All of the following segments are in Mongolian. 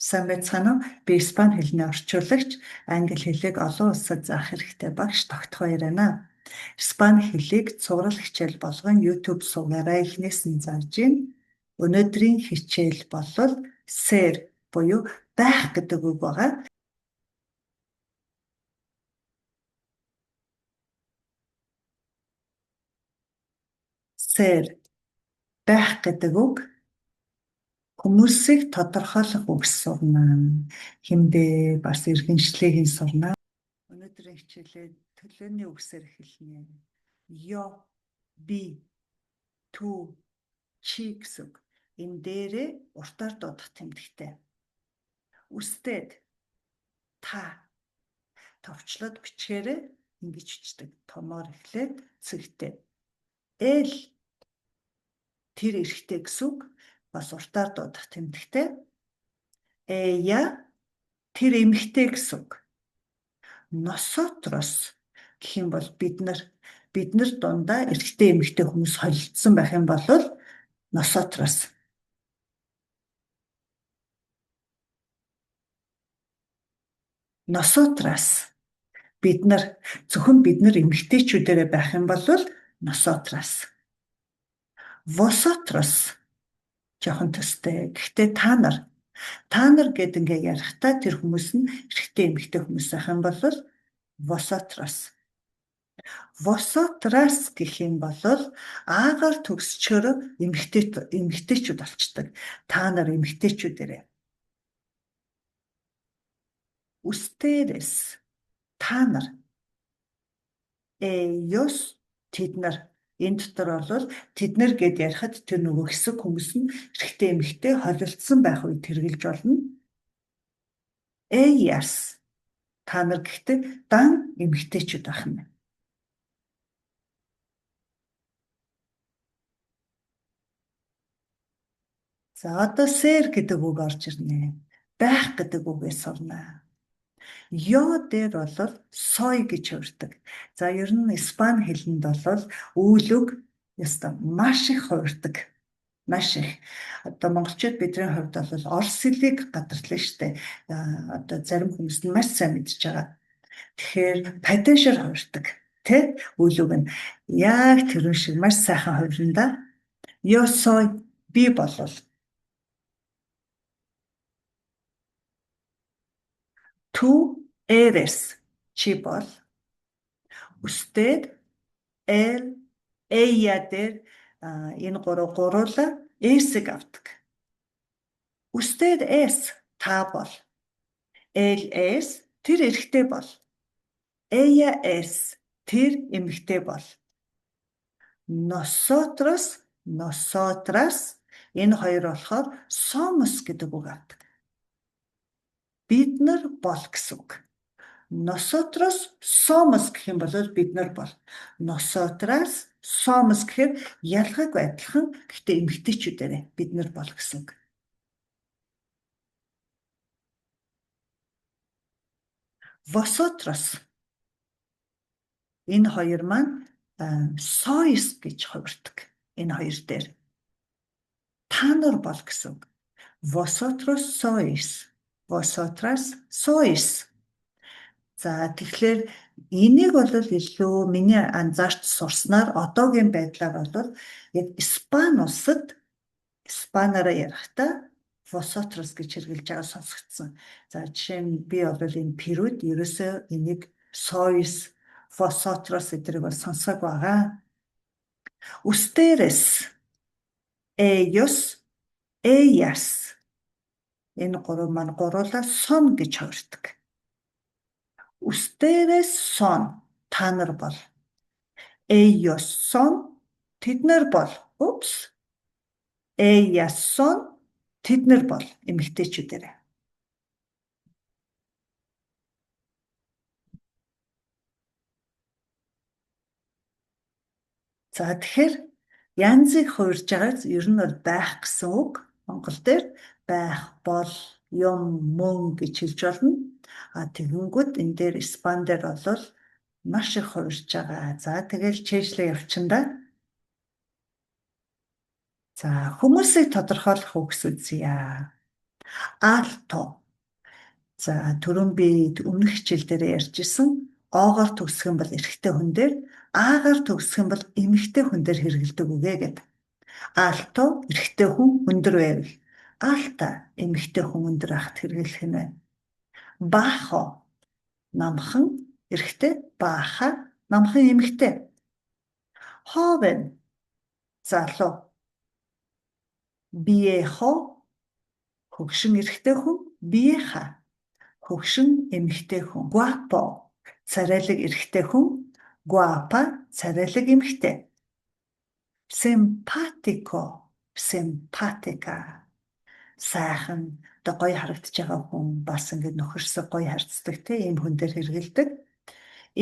Сайн байцгаана уу? Би Испани хэлний орчуулагч, англи хэлийг олон улсад заах хэрэгтэй багш тогтох байна. Испани хэлийг цуврал хичээл болгон YouTube сувгаараа эхнээс нь зааж байна. Өнөөдрийн хичээл бол ser буюу байх гэдэг үг байгаа. Ser байх гэдэг үг хүмүүсийг тодорхойлох үг сурна. Хэмдэ бас иргэншлийг нь сурна. Өнөөдрийн хичээлээ төлөөний үгсээр эхэлнэ. Yo, би, түү, чи гэсэн үг. Энэ дээрээ уртаар дуудах тэмдэгтэй. Үстэд та товчлоод бичгээрээ ингэж бичдэг. Томоор эхлээд цэгтэй. Эл тэр эрэхтэй гэсэн үг. Бас уртаар дуудах тэмдэгтэй. Эя тэр эмэгтэй гэсэн үг. Nosotros гэх юм бол бид нар дундаа эрэгтэй эмэгтэй хүмүүс холилдсон байх юм бол nosotros. Nosotras бид нар зөвхөн бид нар эмэгтэйчүүдээрээ байх юм бол nosotras. Vosotros жоохон төстэй. Гэхдээ та нар гэд ингээ ярихдаа тэр хүмүүс нь эрэгтэй эмэгтэй хүмүүс байх юм бол vosotros. Vosotras гэх юм бол аагаар төгсчөөр эмэгтэйчүүд болчдөг. Та нар эмэгтэйчүүдээрээ. Ustedes та нар. Ellos тэд нар. Энэ дотор бол тэд нар гэд ярихад тэр нөгөө хэсэг хүмүүс нь эрэгтэй эмэгтэй холилдсон байх үед хэрэгжилж болно. Ellas та нар гэхдээ дан эмэгтэйчүүд байх юм. За одоо ser гэдэг үг орж ирнэ. Байх гэдэг үгээс сурна. Yo дээр бол soy гэж хуурдаг. За ер нь Испани хэлэнд бол үйл үг яста маш их хуурдаг. Маш их. Одоо монголчууд бидний хувьд бол орос хэлийг гадарлаа штэ. Одоо зарим хүмүүс нь маш сайн мэдж байгаа. Тэгэхээр падежэр хуурдаг. Тэ? Үйл үг нь яг тэрэн шиг маш сайхан хуурна да. Yo soy би болвол tú eres чи бол usted, él, ella дээр энэ гуруула s-ийг авдаг. Usted es та бол. Él es тэр эрэгтэй бол. Ella es тэр эмэгтэй бол. Nosotros, nosotras энэ хоёр болохоор somos гэдэг үг авдаг. Бид нар бол гэсэн үг. Nosotros somos гэх юм бол бид нар бол. Nosotras somos гэхээр ялгаагүй адилхан гэхдээ эмэгтэйчүүдээрээ бид нар бол гэсэн үг. Vosotros энэ хоёр маань sois гэж хувирдаг. Энэ хоёр дээр та нар бол гэсэн үг. Vosotros sois. Vosotras sois. За тэгэхээр энийг бол илүү миний анзаарч сурснаар одоогийн байдлаар бол яг Испани улсад Испанаараа ярихдаа vosotros гэж хэрэгжилж байгаа сонсогдсон. За жишээ нь би бол энэ Перуд ерөөсөө энийг sois, vosotros эдрийг бол сонсог байгаа. Ustedes, ellos, ellas энэ гурав маань гуруула son гэж хувирдаг. Ustedes son та нар бол. Ellos son тэд нар бол. Ellas son тэд нар бол эмэгтэйчүүдээрээ. За тэгэхээр янзыг хуурж байгаа ер нь бол байх гэсэн үг. Монгол дээр байх, бол, юм, мөн гэж хэлж болно. Тэгэнгүүт энэ дээр Испани дээр бол маш их хуурж байгаа. За тэгэл чэйжлээ явчихна да. За хүмүүсийг тодорхойлох үгс үзье. Alto. За түрүүн би өмнөх хичээл дээр ярьжсэн оогоор төгсөх юм бол эрэгтэй хүн дээр, аагаар төгсөх юм бол эмэгтэй хүн дээр хэрэгэлдэг үгээ гэдэг. Alto эрэгтэй хүн өндөр байвал alta эмэгтэй хүн өндөр ахт хэрэглэх нь байна. Bajo намхан эрэгтэй, baja намхан эмэгтэй. Joven залуу. Viejo хөгшин эрэгтэй хүн, vieja хөгшин эмэгтэй хүн. Guapo царайлаг эрэгтэй хүн, guapa царайлаг эмэгтэй. Simpatico simpatica сайхан одоо гоё харагдаж байгаа хүн бас ингээд нөхөрсө гоё харцдаг тийм хүн дээр хэрэгэлдэг.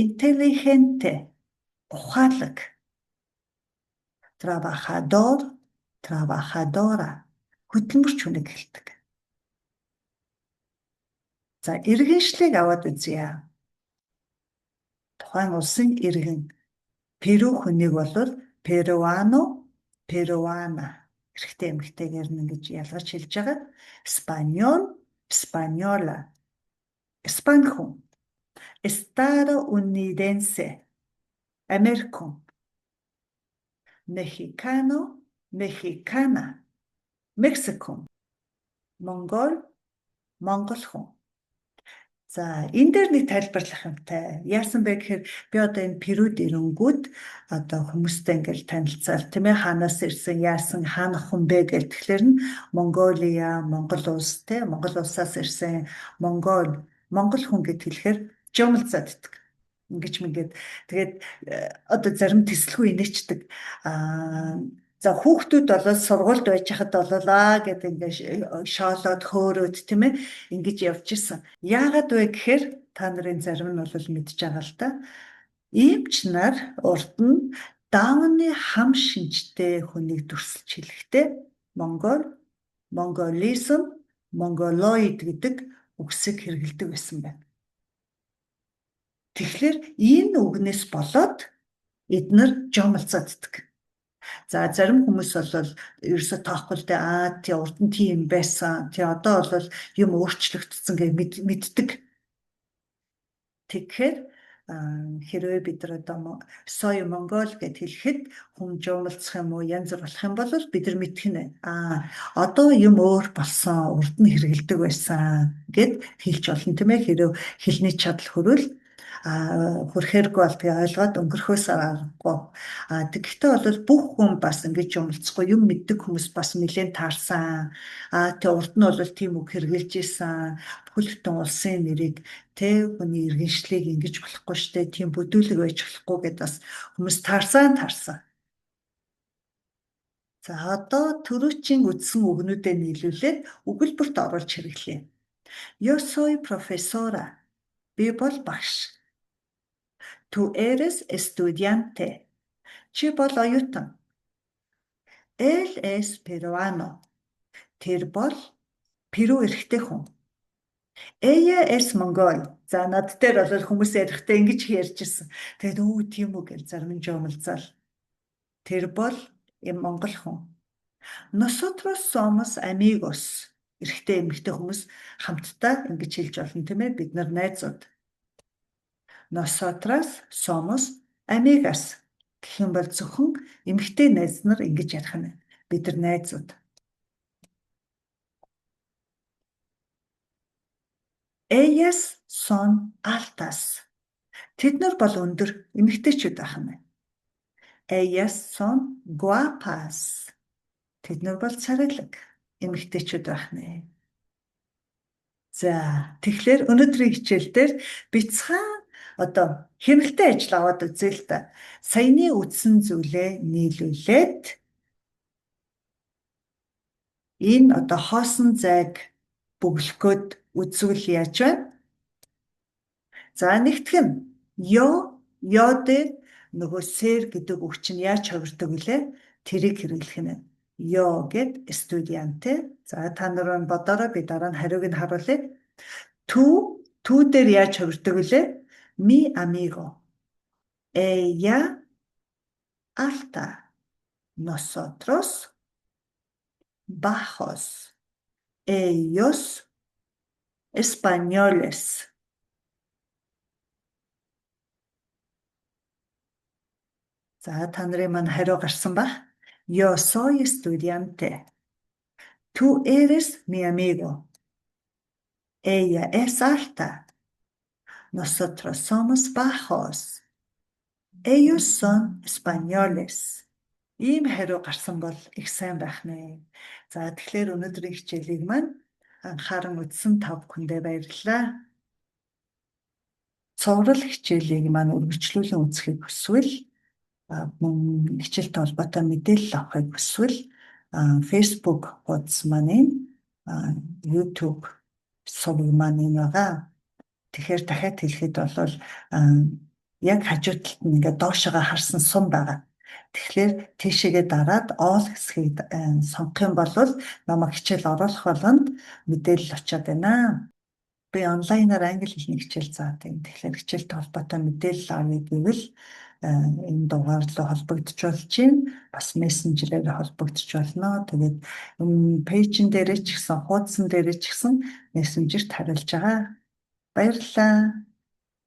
Intelligente ухаалаг. Trabajador trabajadora хөдөлмөрч хүнийг хэлдэг. За иргэншлийг аваад үзье. Тухайн улсын иргэн. Перу хүнийг бол peruano, peruana эрэгтэй эмэгтэйгээр нь ингэж ялгаж хэлж байгаа. Español, española Испани хүн. Estadounidense Америк хүн. Mexicano, mexicana Мексик хүн. Монгол, монгол хүн. За энэ дээр нэг тайлбарлах юмтай. Яасан бэ гэхээр би одоо энэ Перуд ирэнгүүд одоо хүмүүстэй ингээл танилцал тийм ээ хаанаас ирсэн, яасан, хаана хүн бэ гэл тэгэхээр нь Монголиа, Монгол улс тийм Монгол улсаас ирсэн монгол хүн гэд хэлэхээр жомлцаад иддэг. Ингэж мэгээд тэгээд одоо зарим тэсэлгүй инээчдэг. За хүүхдүүд болоод сургуульд байж хахад болоолаа гэдэг ингээд шоолоод хөөрөөд тийм ээ ингэж явж исэн. Яагаад вэ гэхээр та нарын зарим нь бол мэдж байгаа л да. Эмч нар урд нь Дауны хам шинжтэй хүнийг дүрсэлж хэлэхдээ монголизм, монголоид гэдэг үгсийг хэрэглэдэг байсан байна. Тэгэхээр энэ үгнээс болоод эднэр жомлцаад иддэг. За зарим хүмүүс бол ерөөсө тоохгүй л дээ тий урд нь тийм байсан. Тий одоо бол юм өөрчлөгдсөн гэж мэддэг. Тэгэхээр хэрвээ бид нар одоо сой монгол гэд хэлэхэд хүн жомлцох юм уу янз бүр болох юм бол бид нар мэдэх нь одоо юм өөр болсон урд нь хэрэгэлдэг байсан гэд хэлж болно тийм ээ. Хэрвээ хэлний чадал хүрвэл хүрхээргүй бол тэгээ ойлгоод өнгөрөхөөс аргагүй. Тэгэхдээ бол бүх хүн бас ингэж юмлцахгүй юм мэддэг хүмүүс бас нэлээд таарсан. Тэгээ урд нь бол тийм үг хэрэгжилж исэн. Бүхэл бүтэн улсын нэрийг тэ хүний иргэншлийг ингэж болохгүй штэ тийм бүдүүлэг байж болохгүй гэдээ бас хүмүүс таарсан. За одоо төрөөчийн үздсэн үгнүүдэд нийлүүлээд өгүүлбэрт оруулж хэрэглэе. Yo soy profesora. Би бол багш. Tú eres estudiante. Чи бол оюутан. Él es peruano. Тэр бол Перу эрэгтэй хүн. Ella es mongol. За над дээр бол хүмүүс ярихдаа ингэж ярьж ирсэн. Тэгээд тийм үү гэж зарим нь жомлцаал. Тэр бол монгол хүн. Nosotros somos amigos. Эрэгтэй эмэгтэй хүмүүс хамтдаа ингэж хэлж болно тийм ээ бид нар найзууд. Nosotras somos amigas. Гэх юм бол зөвхөн эмэгтэй найз нар ингэж ярих нь. Бид нар найзууд. Ellas son altas. Тэд нар бол өндөр эмэгтэйчүүд байх нь. Ellas son guapas. Тэд нар бол царайлаг эмэгтэйчүүд байх нь. За тэгэхээр өнөөдрийн хичээл дээр бяцхан одоо хэмнэлтэй ажил аваад үзье л да. Саяны үздсэн зүйлээ нийлүүлээд энэ одоо хоосон зайг бөглөхөд үзвэл яаж байна? За нэгтгэн yo дээр нөгөө сэр гэдэг үг чинь яаж хувирдаг вүлээ? Тэрийг хэрэглэх нь. Yo гэд estudiante. За та нар бодорой би дараа нь хариуг нь харуулъя. Tú дээр яаж хувирдаг вүлээ? Mi amigo. Ella alta. Nosotros bajos. Ellos españoles. За та нарын маань хариу гарсан ба. Yo soy estudiante. Tú eres mi amigo. Ella es alta. Nosotros somos bajos. Ellos son españoles. Ийм хариу гарсан бол их сайн байх нэ. За тэгэхээр өнөөдрийн хичээлийг маань анхааран үзсэн та бүхэндээ баярлалаа. Цуврал хичээлийг маань үргэлжлүүлэн үзэхийг хүсвэл мөн хичээлтэй холбоотой мэдээлэл авахыг хүсвэл Facebook хуудас маань YouTube суваг маань байгаа. Тэгэхээр дахиад хэлэхэд бол яг хажуу талд нь ингээд доошоо харсан сум байгаа. Тэгэхээр тийшээгээ дараад all гэсгийг сонгох юм бол намайг хичээл оруулах болгонд мэдээлэл очиод байна. Би онлайнаар англи хэлний хичээл заадаг. Тэгэхээр хичээлтэй холбоотой мэдээлэл авъя гэвэл энэ дугаар руу холбогдож болж байна. Бас мессенжерээр холбогдож болно. Тэгээд пэйжн дээрээ ч гэсэн, хуудсан дээрээ ч гэсэн мессенжерт хариулж байгаа. Баярлалаа.